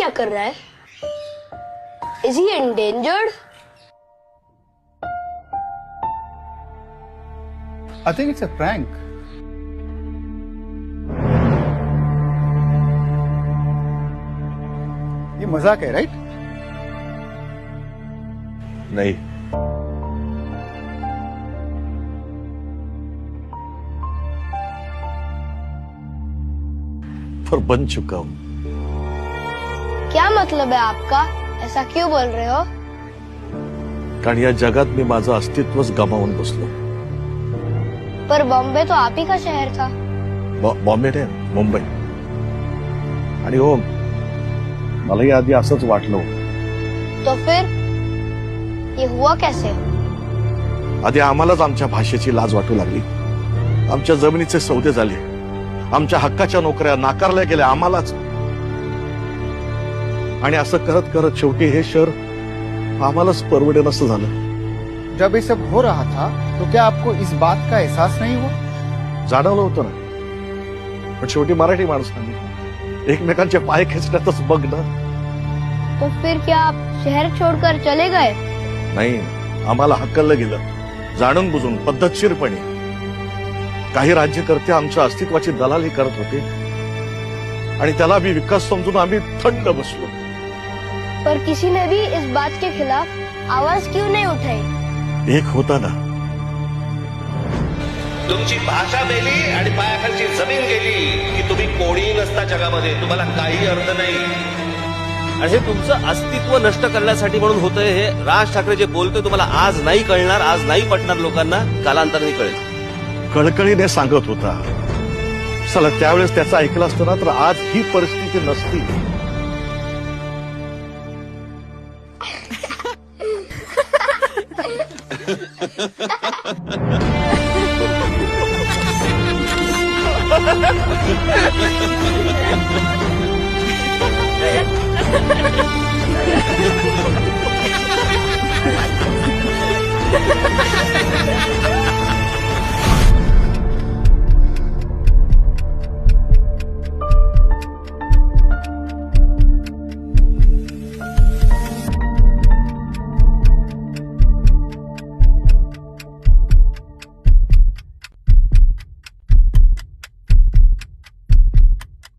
क्या कर रहा है? Is he endangered? I think it's a prank. ये मजाक है, राइट? नहीं, पर बन चुका हूं। क्या मतलब है आपका? ऐसा क्यों बोल रहे हो? कारण या जगात मी माझं अस्तित्वच गमावून बसलो। पर बॉम्बे तो आप ही का शहर था। बॉम्बे नाही, मुंबई। आणि हो, मलाही आधी असंच वाटलं होतं। तो फिर ये हुआ कैसे? आधी आम्हालाच आमच्या भाषेची लाज वाटू लागली, आमच्या जमिनीचे सौदे झाले, आमच्या हक्काच्या नोकऱ्या नाकारल्या गेल्या आम्हालाच। आणि असं करत करत शेवटी हे शहर आम्हालाच परवडेनसं झालं। जब ये सब हो रहा था तो क्या आपको इस बात का एहसास नहीं हुआ? जाणवलं होतं ना, पण शेवटी मराठी माणसांनी एकमेकांचे पाय खेचण्यातच बघ ना। तो फिर क्या आप शहर छोड़कर चले गए? नाही, आम्हाला हकललं गेलं, जाणून बुजून पद्धतशीरपणे। काही राज्यकर्ते आमच्या अस्तित्वाची दलाली करत होते आणि त्याला मी विकास समजून आम्ही थंड बसलो। पर किसी ने भी इस बात के खिलाफ आवाज क्यों नहीं उठाई? एक होता ना, तुमची भाषा गेली आणि पायाखालची जमीन गेली की तुम्ही कोणीही नसता जगामध्ये, तुम्हाला काही अर्थ नाही। आणि हे तुमचं अस्तित्व नष्ट करण्यासाठी म्हणून होतंय। हे राज ठाकरे जे बोलतोय तुम्हाला आज नाही कळणार, आज नाही पटणार लोकांना, कालांतराने कळेल। कळकळीने सांगत होता। चला त्यावेळेस त्याचं ऐकलं असतं ना तर आज ही परिस्थिती नसती।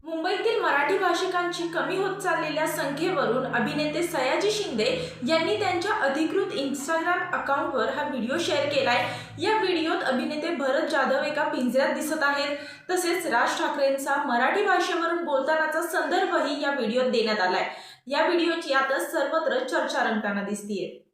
मुंबईतील मराठी भाषिकांची कमी होत चाललेल्या संख्येवरून अभिनेते सयाजी शिंदे यांनी त्यांच्या अधिकृत इंस्टाग्राम अकाउंटवर हा व्हिडिओ शेअर केलाय। या व्हिडिओत अभिनेते भरत जाधव एका पिंजऱ्यात दिसत आहेत। तसेच राज ठाकरेंचा मराठी भाषेवरून बोलतानाचा संदर्भही या व्हिडिओत देण्यात आलाय। या व्हिडिओची आता सर्वत्र चर्चा रंगताना दिसतीये।